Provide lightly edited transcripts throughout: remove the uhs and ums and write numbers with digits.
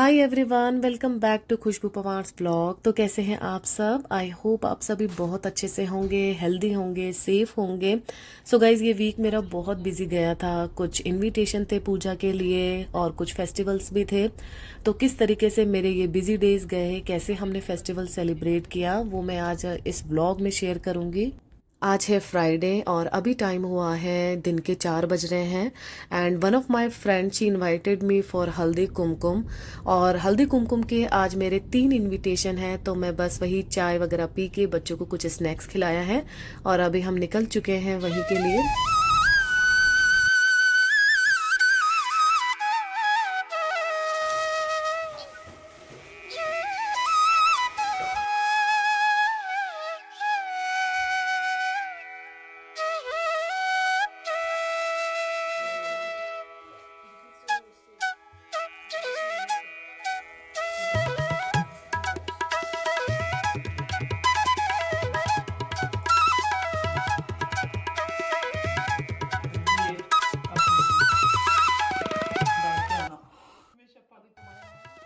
Hi everyone, welcome back to Khushbu Pawar's blog. तो कैसे हैं आप सब? आई होप आप सभी बहुत अच्छे से होंगे, हेल्दी होंगे, सेफ होंगे। सो गाइज, ये वीक मेरा बहुत बिजी गया था। कुछ इनविटेशन थे पूजा के लिए और कुछ फेस्टिवल्स भी थे। तो किस तरीके से मेरे ये बिजी डेज गए, कैसे हमने फेस्टिवल सेलिब्रेट किया, वो मैं आज इस ब्लॉग में शेयर करूंगी। आज है फ्राइडे और अभी टाइम हुआ है दिन के 4 बज रहे हैं। And one of my friend she invited me for Haldi Kumkum. और हल्दी कुमकुम के आज मेरे 3 इनविटेशन हैं, तो मैं बस वही चाय वगैरह पी के बच्चों को कुछ स्नैक्स खिलाया है और अभी हम निकल चुके हैं वहीं के लिए।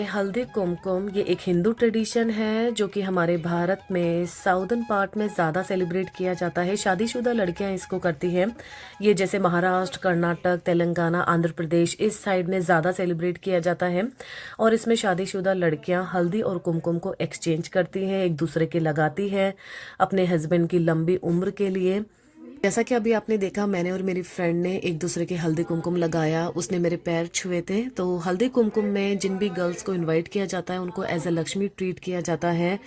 हल्दी कुमकुम ये एक हिंदू ट्रेडिशन है जो कि हमारे भारत में साउदर्न पार्ट में ज़्यादा सेलिब्रेट किया जाता है। शादीशुदा लड़कियां इसको करती हैं। ये जैसे महाराष्ट्र, कर्नाटक, तेलंगाना, आंध्र प्रदेश इस साइड में ज़्यादा सेलिब्रेट किया जाता है। और इसमें शादीशुदा लड़कियां हल्दी और कुमकुम को एक्सचेंज करती हैं, एक दूसरे के लगाती हैं अपने हस्बैंड की लंबी उम्र के लिए। जैसा कि अभी आपने देखा, मैंने और मेरी फ्रेंड ने एक दूसरे के हल्दी कुमकुम लगाया। उसने मेरे पैर छुए थे। तो हल्दी कुमकुम में जिन भी गर्ल्स को इनवाइट किया जाता है उनको एज अ लक्ष्मी ट्रीट किया जाता है।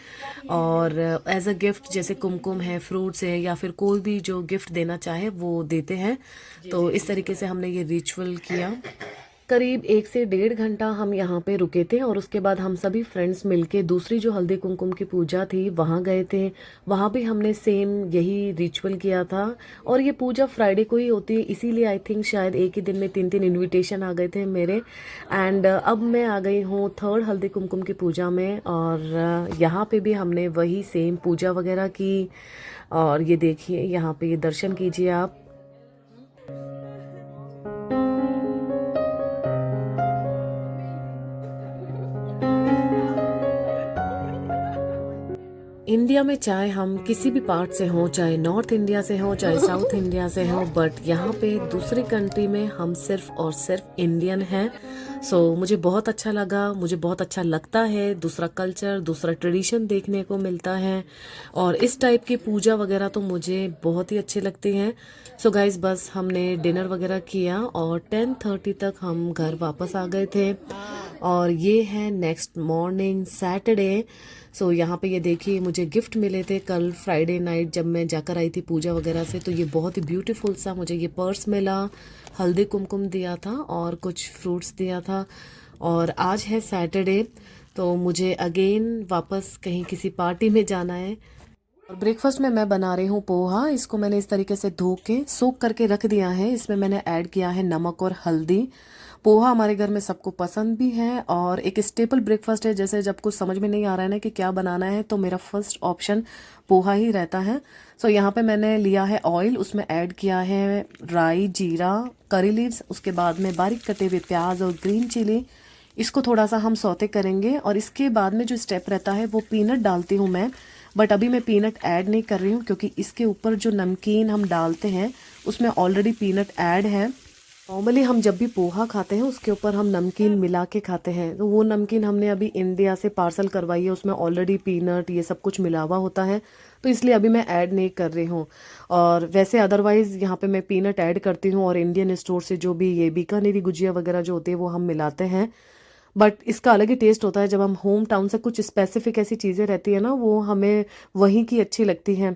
और एज अ गिफ्ट जैसे कुमकुम है, फ्रूट्स है, या फिर कोई भी जो गिफ्ट देना चाहे वो देते हैं। तो इस तरीके से हमने ये रिचुअल किया। करीब 1 से 1.5 घंटा हम यहाँ पे रुके थे और उसके बाद हम सभी फ्रेंड्स मिलके दूसरी जो हल्दी कुमकुम की पूजा थी वहाँ गए थे। वहाँ भी हमने सेम यही रिचुअल किया था। और ये पूजा फ्राइडे को ही होती है, इसीलिए आई थिंक शायद एक ही दिन में 3 3 इनविटेशन आ गए थे मेरे। एंड अब मैं आ गई हूँ थर्ड हल्दी कुमकुम की पूजा में। और यहाँ पे भी हमने वही सेम पूजा वगैरह की। और ये देखिए, यहाँ पे ये दर्शन कीजिए आप। इंडिया में चाहे हम किसी भी पार्ट से हों, चाहे नॉर्थ इंडिया से हों, चाहे साउथ इंडिया से हों, बट यहाँ पे दूसरी कंट्री में हम सिर्फ और सिर्फ इंडियन हैं। सो मुझे बहुत अच्छा लगा, मुझे बहुत अच्छा लगता है। दूसरा कल्चर, दूसरा ट्रेडिशन देखने को मिलता है। और इस टाइप की पूजा वगैरह तो मुझे बहुत ही अच्छी लगती हैं। सो गाइज, बस हमने डिनर वगैरह किया और 10:30 तक हम घर वापस आ गए थे। और ये है नेक्स्ट मॉर्निंग सैटरडे। सो यहाँ पे ये देखिए, मुझे गिफ्ट मिले थे कल फ्राइडे नाइट जब मैं जाकर आई थी पूजा वगैरह से। तो ये बहुत ही ब्यूटीफुल सा मुझे ये पर्स मिला, हल्दी कुमकुम दिया था और कुछ फ्रूट्स दिया था। और आज है सैटरडे, तो मुझे अगेन वापस कहीं किसी पार्टी में जाना है। और ब्रेकफास्ट में मैं बना रही हूँ पोहा। इसको मैंने इस तरीके से धो के सोक करके रख दिया है। इसमें मैंने ऐड किया है नमक और हल्दी। पोहा हमारे घर में सबको पसंद भी है और एक स्टेपल ब्रेकफास्ट है। जैसे जब कुछ समझ में नहीं आ रहा है ना कि क्या बनाना है, तो मेरा फर्स्ट ऑप्शन पोहा ही रहता है। सो यहाँ पे मैंने लिया है ऑयल, उसमें ऐड किया है राई, जीरा, करी लीव्स, उसके बाद में बारीक कटे हुए प्याज और ग्रीन चिली। इसको थोड़ा सा हम सौते करेंगे और इसके बाद में जो स्टेप रहता है वो पीनट डालती हूँ मैं। बट अभी मैं पीनट ऐड नहीं कर रही हूँ क्योंकि इसके ऊपर जो नमकीन हम डालते हैं उसमें ऑलरेडी पीनट ऐड है। नॉर्मली हम जब भी पोहा खाते हैं उसके ऊपर हम नमकीन मिला के खाते हैं, तो वो नमकीन हमने अभी इंडिया से पार्सल करवाई है, उसमें ऑलरेडी पीनट ये सब कुछ मिला हुआ होता है। तो इसलिए अभी मैं ऐड नहीं कर रही हूँ। और वैसे अदरवाइज़ यहाँ पे मैं पीनट ऐड करती हूँ और इंडियन स्टोर से जो भी ये बीकानेरी गुजिया वगैरह जो होती है वो हम मिलाते हैं। बट इसका अलग ही टेस्ट होता है जब हम होम टाउन से कुछ स्पेसिफिक ऐसी चीज़ें रहती है ना, वो हमें वहीं की अच्छी लगती हैं।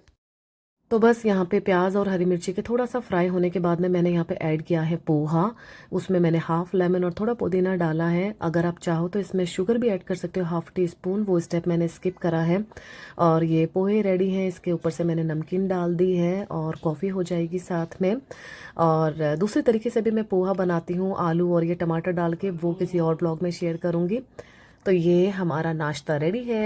तो बस यहाँ पे प्याज और हरी मिर्ची के थोड़ा सा फ्राई होने के बाद में मैंने यहाँ पे ऐड किया है पोहा। उसमें मैंने हाफ लेमन और थोड़ा पुदीना डाला है। अगर आप चाहो तो इसमें शुगर भी ऐड कर सकते हो, हाफ टी स्पून। वो स्टेप मैंने स्किप करा है। और ये पोहे रेडी हैं। इसके ऊपर से मैंने नमकीन डाल दी है और कॉफ़ी हो जाएगी साथ में। और दूसरे तरीके से भी मैं पोहा बनाती हूँ, आलू और ये टमाटर डाल के, वो किसी और ब्लॉग में शेयर करूँगी। तो ये हमारा नाश्ता रेडी है।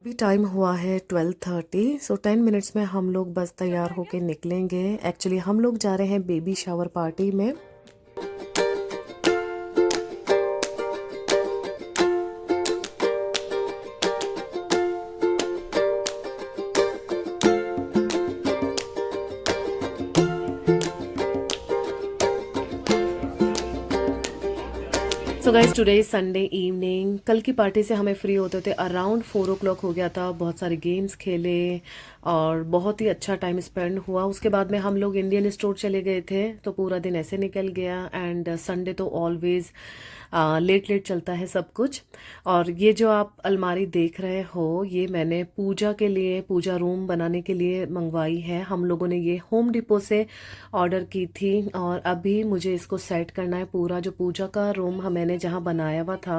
अभी टाइम हुआ है 12:30। सो 10 मिनट्स में हम लोग बस तैयार होके निकलेंगे। एक्चुअली हम लोग जा रहे हैं बेबी शावर पार्टी में। So guys today Sunday evening. कल की पार्टी से हमें फ्री होते थे अराउंड 4 o'clock हो गया था। बहुत सारे गेम्स खेले और बहुत ही अच्छा टाइम स्पेंड हुआ। उसके बाद में हम लोग इंडियन स्टोर चले गए थे, तो पूरा दिन ऐसे निकल गया। एंड संडे तो ऑलवेज लेट लेट चलता है सब कुछ। और ये जो आप अलमारी देख रहे हो, ये मैंने पूजा के लिए, पूजा रूम बनाने के लिए मंगवाई है। हम लोगों ने ये होम डिपो से ऑर्डर की थी और अभी मुझे इसको सेट करना है। पूरा जो पूजा का रूम मैंने जहाँ बनाया हुआ था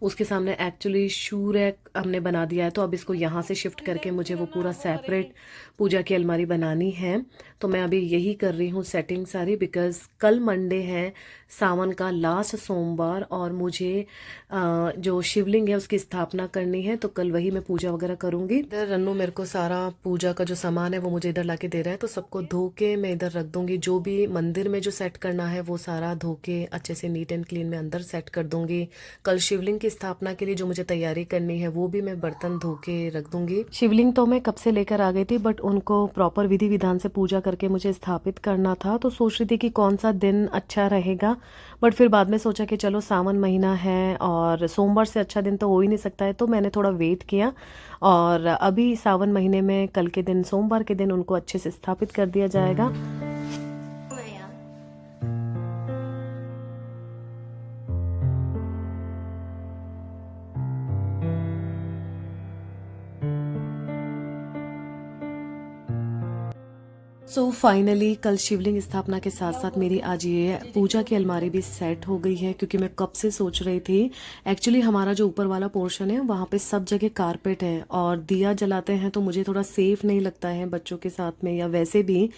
उसके सामने एक्चुअली शू रैक हमने बना दिया है, तो अब इसको यहाँ से शिफ्ट करके मुझे वो पूरा सेपरेट पूजा की अलमारी बनानी है। तो मैं अभी यही कर रही हूँ सेटिंग सारी, बिकॉज कल मंडे है, सावन का लास्ट सोमवार, और मुझे जो शिवलिंग है उसकी स्थापना करनी है। तो कल वही मैं पूजा वगैरह करूँगी। इधर रन्नू मेरे को सारा पूजा का जो सामान है वो मुझे इधर लाके दे रहा है, तो सबको धो के मैं इधर रख दूंगी। जो भी मंदिर में जो सेट करना है वो सारा धो के अच्छे से नीट एंड क्लीन में अंदर सेट कर दूंगी। कल शिवलिंग की स्थापना के लिए जो मुझे तैयारी करनी है वो भी मैं बर्तन धो के रख दूंगी। शिवलिंग तो मैं कब से लेकर आ गई थी, बट उनको प्रॉपर विधि विधान से पूजा करके मुझे स्थापित करना था। तो सोच रही थी कि कौन सा दिन अच्छा रहेगा, बट फिर बाद में सोचा कि चलो सावन महीना है और सोमवार से अच्छा दिन तो हो ही नहीं सकता है, तो मैंने थोड़ा वेट किया। और अभी सावन महीने में कल के दिन, सोमवार के दिन, उनको अच्छे से स्थापित कर दिया जाएगा। सो फाइनली कल शिवलिंग स्थापना के साथ साथ मेरी आज ये पूजा की अलमारी भी सेट हो गई है, क्योंकि मैं कब से सोच रही थी। एक्चुअली हमारा जो ऊपर वाला पोर्शन है वहाँ पे सब जगह कारपेट है और दिया जलाते हैं, तो मुझे थोड़ा सेफ नहीं लगता है बच्चों के साथ में या वैसे भी।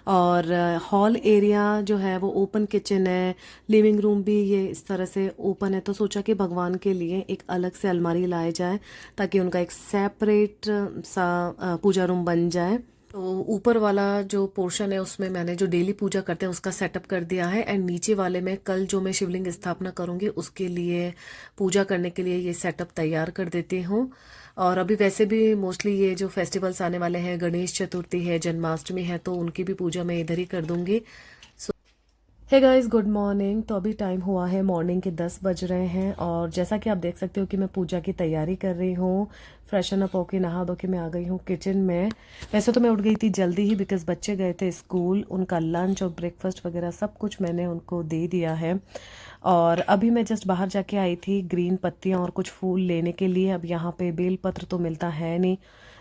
और हॉल एरिया जो है वो ओपन किचन है, लिविंग रूम भी ये इस तरह से ओपन है, तो सोचा कि भगवान के लिए एक अलग से अलमारी लाए जाए ताकि उनका एक सेपरेट सा पूजा रूम बन जाए। तो ऊपर वाला जो पोर्शन है उसमें मैंने जो डेली पूजा करते हैं उसका सेटअप कर दिया है, एंड नीचे वाले में कल जो मैं शिवलिंग स्थापना करूंगी उसके लिए, पूजा करने के लिए ये सेटअप तैयार कर देती हूँ। और अभी वैसे भी मोस्टली ये जो फेस्टिवल्स आने वाले हैं, गणेश चतुर्थी है, जन्माष्टमी है, तो उनकी भी पूजा मैं इधर ही कर दूंगी। Hey guys, good morning. तो अभी टाइम हुआ है मॉर्निंग के 10 बज रहे हैं और जैसा कि आप देख सकते हो कि मैं पूजा की तैयारी कर रही हूँ। फ्रेशन अप होके नहा धो के मैं आ गई हूँ किचन में। वैसे तो मैं उठ गई थी जल्दी ही, बिकॉज बच्चे गए थे स्कूल, उनका लंच और ब्रेकफास्ट वगैरह सब कुछ मैंने उनको दे दिया है। और अभी मैं जस्ट बाहर जाके आई थी ग्रीन पत्तियाँ और कुछ फूल लेने के लिए। अब यहाँ पे बेलपत्र तो मिलता है नहीं,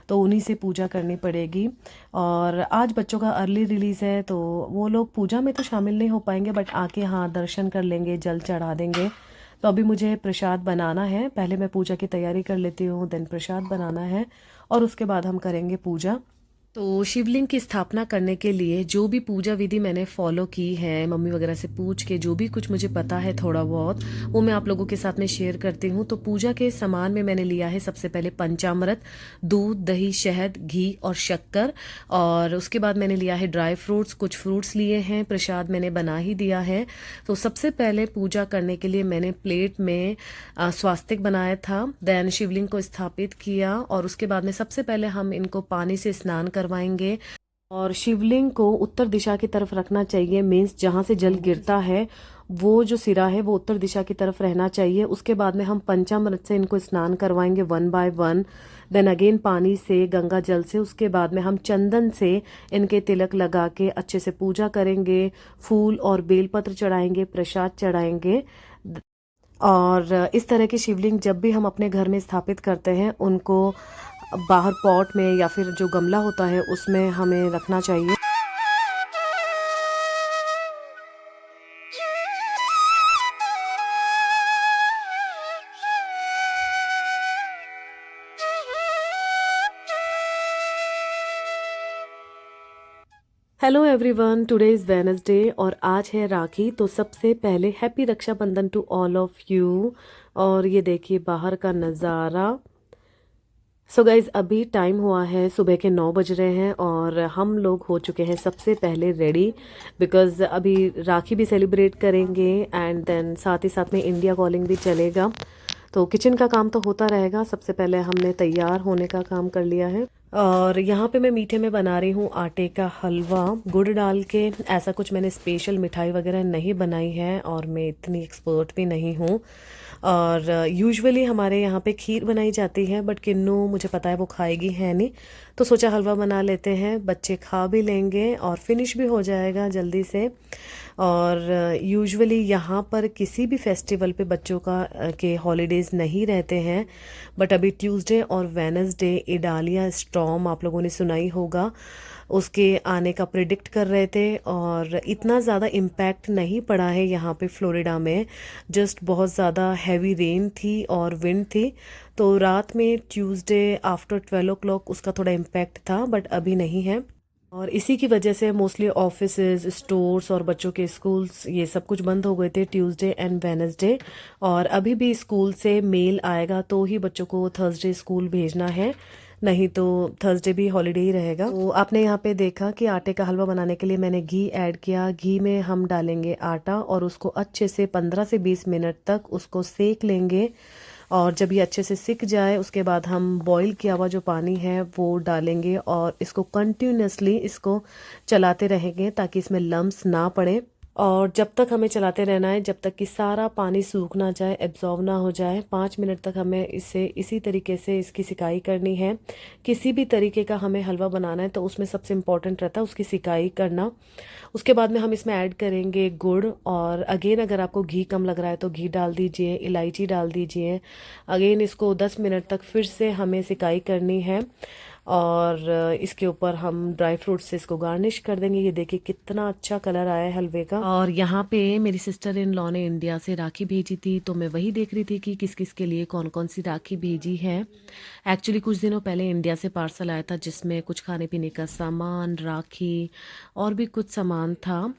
तो उन्हीं से पूजा करनी पड़ेगी। और आज बच्चों का अर्ली रिलीज़ है, तो वो लोग पूजा में तो शामिल नहीं हो पाएंगे, बट आके हाँ दर्शन कर लेंगे, जल चढ़ा देंगे। तो अभी मुझे प्रसाद बनाना है, पहले मैं पूजा की तैयारी कर लेती हूँ, देन प्रसाद बनाना है और उसके बाद हम करेंगे पूजा। तो शिवलिंग की स्थापना करने के लिए जो भी पूजा विधि मैंने फॉलो की है, मम्मी वगैरह से पूछ के जो भी कुछ मुझे पता है थोड़ा बहुत, वो मैं आप लोगों के साथ में शेयर करती हूँ। तो पूजा के सामान में मैंने लिया है सबसे पहले पंचामृत, दूध, दही, शहद, घी और शक्कर। और उसके बाद मैंने लिया है ड्राई फ्रूट्स, कुछ फ्रूट्स लिए हैं, प्रसाद मैंने बना ही दिया है। तो सबसे पहले पूजा करने के लिए मैंने प्लेट में स्वास्तिक बनाया था, देन शिवलिंग को स्थापित किया और उसके बाद में सबसे पहले हम इनको पानी से स्नान करवाएंगे। और शिवलिंग को उत्तर दिशा की तरफ रखना चाहिए, मीन्स जहाँ से जल गिरता है वो जो सिरा है वो उत्तर दिशा की तरफ रहना चाहिए। उसके बाद में हम पंचामृत से इनको स्नान करवाएंगे 1 by 1, देन अगेन पानी से, गंगा जल से। उसके बाद में हम चंदन से इनके तिलक लगा के अच्छे से पूजा करेंगे, फूल और बेलपत्र चढ़ाएंगे, प्रसाद चढ़ाएंगे। और इस तरह की शिवलिंग जब भी हम अपने घर में स्थापित करते हैं, उनको बाहर पॉट में या फिर जो गमला होता है उसमें हमें रखना चाहिए। Hello everyone, today is Wednesday और आज है राखी। तो सबसे पहले happy Raksha Bandhan to all of you. और ये देखिए बाहर का नज़ारा। सो गाइज, अभी टाइम हुआ है सुबह के 9 बज रहे हैं और हम लोग हो चुके हैं सबसे पहले रेडी, बिकॉज़ अभी राखी भी सेलिब्रेट करेंगे एंड देन साथ ही साथ में इंडिया कॉलिंग भी चलेगा। तो किचन का काम तो होता रहेगा। सबसे पहले हमने तैयार होने का काम कर लिया है। और यहाँ पे मैं मीठे में बना रही हूँ आटे का हलवा गुड़ डाल के। ऐसा कुछ मैंने स्पेशल मिठाई वगैरह नहीं बनाई है और मैं इतनी एक्सपर्ट भी नहीं हूँ। और यूजुअली हमारे यहाँ पे खीर बनाई जाती है, बट किन्नू मुझे पता है वो खाएगी है नहीं, तो सोचा हलवा बना लेते हैं, बच्चे खा भी लेंगे और फिनिश भी हो जाएगा जल्दी से। और यूजुअली यहाँ पर किसी भी फेस्टिवल पे बच्चों के हॉलीडेज़ नहीं रहते हैं, बट अभी ट्यूसडे और वेनसडे इडालिया स्टॉर्म आप लोगों ने सुना ही होगा, उसके आने का प्रिडिक्ट कर रहे थे। और इतना ज़्यादा इम्पैक्ट नहीं पड़ा है यहाँ पे फ्लोरिडा में, जस्ट बहुत ज़्यादा हैवी रेन थी और विंड थी। तो रात में ट्यूसडे आफ्टर 12 o'clock उसका थोड़ा इम्पैक्ट था, बट अभी नहीं है। और इसी की वजह से मोस्टली ऑफिसेज, स्टोर्स और बच्चों के स्कूल्स ये सब कुछ बंद हो गए थे ट्यूसडे एंड वेनसडे। और अभी भी स्कूल से मेल आएगा तो ही बच्चों को थर्सडे स्कूल भेजना है, नहीं तो थर्सडे भी हॉलीडे ही रहेगा। तो आपने यहाँ पे देखा कि आटे का हलवा बनाने के लिए मैंने घी ऐड किया। घी में हम डालेंगे आटा और उसको अच्छे से 15 से 20 मिनट तक उसको सेक लेंगे। और जब ये अच्छे से सिक जाए उसके बाद हम बॉईल किया हुआ जो पानी है वो डालेंगे और इसको कंटिन्यूसली इसको चलाते रहेंगे ताकि इसमें लम्स ना पड़े। और जब तक हमें चलाते रहना है जब तक कि सारा पानी सूख ना जाए, एब्जॉर्ब ना हो जाए। 5 मिनट तक हमें इसे इसी तरीके से इसकी सिकाई करनी है। किसी भी तरीके का हमें हलवा बनाना है तो उसमें सबसे इम्पॉर्टेंट रहता है उसकी सिकाई करना। उसके बाद में हम इसमें ऐड करेंगे गुड़। और अगेन अगर आपको घी कम लग रहा है तो घी डाल दीजिए, इलायची डाल दीजिए। अगेन इसको 10 मिनट तक फिर से हमें सिकाई करनी है। और इसके ऊपर हम ड्राई फ्रूट से इसको गार्निश कर देंगे। ये देखिए कितना अच्छा कलर आया है हलवे का। और यहाँ पे मेरी सिस्टर इन लॉ ने इंडिया से राखी भेजी थी, तो मैं वही देख रही थी कि किस किस के लिए कौन कौन सी राखी भेजी है। एक्चुअली कुछ दिनों पहले इंडिया से पार्सल आया था जिसमें कुछ खाने पीने का सामान, राखी और भी कुछ सामान था,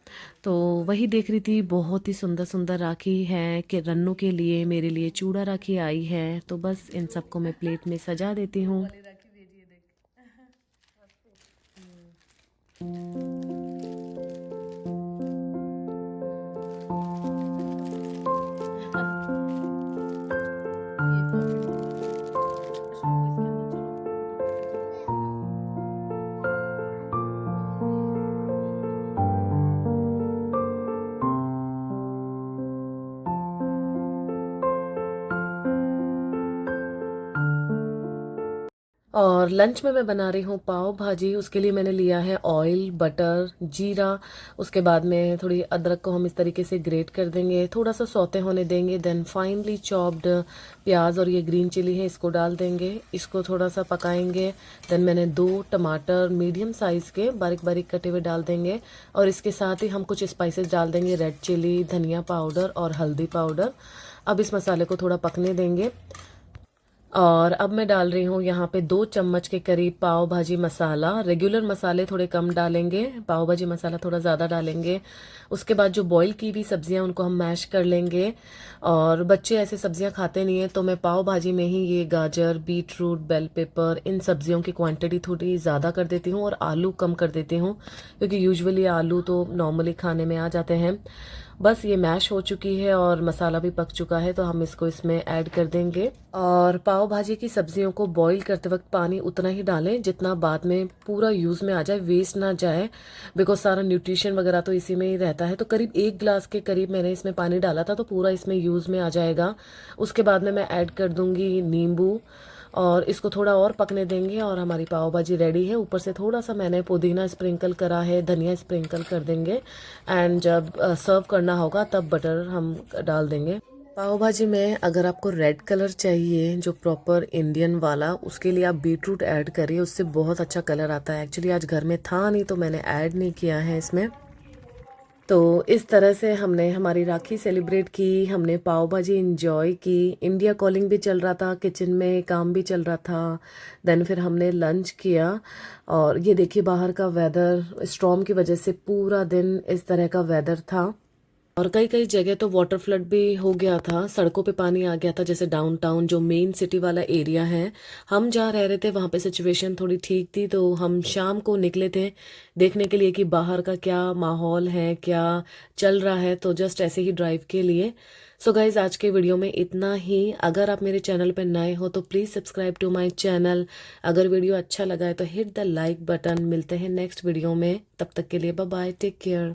तो वही देख रही थी। बहुत ही सुंदर सुंदर राखी है कि रन्नू के लिए, मेरे लिए चूड़ा राखी आई है, तो बस इन सबको मैं प्लेट में सजा देती हूँ। और लंच में मैं बना रही हूँ पाव भाजी। उसके लिए मैंने लिया है ऑयल, बटर, जीरा। उसके बाद में थोड़ी अदरक को हम इस तरीके से ग्रेट कर देंगे, थोड़ा सा सौते होने देंगे। देन फाइनली चॉप्ड प्याज और ये ग्रीन चिली है इसको डाल देंगे, इसको थोड़ा सा पकाएंगे। देन मैंने 2 टमाटर मीडियम साइज़ के बारीक बारीक कटे हुए डाल देंगे। और इसके साथ ही हम कुछ स्पाइसेस डाल देंगे, रेड चिली, धनिया पाउडर और हल्दी पाउडर। अब इस मसाले को थोड़ा पकने देंगे। और अब मैं डाल रही हूँ यहाँ पे 2 चम्मच के करीब पाव भाजी मसाला। रेगुलर मसाले थोड़े कम डालेंगे, पाव भाजी मसाला थोड़ा ज़्यादा डालेंगे। उसके बाद जो बॉईल की हुई सब्जियाँ उनको हम मैश कर लेंगे। और बच्चे ऐसे सब्जियाँ खाते नहीं हैं, तो मैं पाव भाजी में ही ये गाजर, बीट रूट, बेल पेपर, इन सब्जियों की क्वांटिटी थोड़ी ज़्यादा कर देती हूँ और आलू कम कर देती हूँ, क्योंकि यूजुअली आलू तो नॉर्मली खाने में आ जाते हैं। बस ये मैश हो चुकी है और मसाला भी पक चुका है, तो हम इसको इसमें ऐड कर देंगे। और पाव भाजी की सब्जियों को बॉईल करते वक्त पानी उतना ही डालें जितना बाद में पूरा यूज़ में आ जाए, वेस्ट ना जाए, बिकॉज सारा न्यूट्रिशन वगैरह तो इसी में ही रहता है। तो करीब 1 गिलास के करीब मैंने इसमें पानी डाला था, तो पूरा इसमें यूज़ में आ जाएगा। उसके बाद में मैं ऐड कर दूंगी नींबू और इसको थोड़ा और पकने देंगे और हमारी पाव भाजी रेडी है। ऊपर से थोड़ा सा मैंने पुदीना स्प्रिंकल करा है, धनिया स्प्रिंकल कर देंगे। एंड जब सर्व करना होगा तब बटर हम डाल देंगे। पाव भाजी में अगर आपको रेड कलर चाहिए जो प्रॉपर इंडियन वाला, उसके लिए आप बीट रूट ऐड करिए, उससे बहुत अच्छा कलर आता है। एक्चुअली आज घर में था नहीं तो मैंने ऐड नहीं किया है इसमें। तो इस तरह से हमने हमारी राखी सेलिब्रेट की, हमने पाव भाजी इंजॉय की। इंडिया कॉलिंग भी चल रहा था, किचन में काम भी चल रहा था। देन फिर हमने लंच किया। और ये देखिए बाहर का वेदर, स्टॉर्म की वजह से पूरा दिन इस तरह का वेदर था। और कई कई जगह तो वाटर फ्लड भी हो गया था, सड़कों पे पानी आ गया था, जैसे डाउनटाउन जो मेन सिटी वाला एरिया है। हम जहाँ रह रहे थे वहाँ पे सिचुएशन थोड़ी ठीक थी, तो हम शाम को निकले थे देखने के लिए कि बाहर का क्या माहौल है, क्या चल रहा है, तो जस्ट ऐसे ही ड्राइव के लिए। सो गाइज आज के वीडियो में इतना ही। अगर आप मेरे चैनल पे नए हो तो please subscribe to my channel. अगर वीडियो अच्छा लगा है तो हिट द लाइक बटन। मिलते हैं नेक्स्ट वीडियो में, तब तक के लिए बाय बाय, टेक केयर।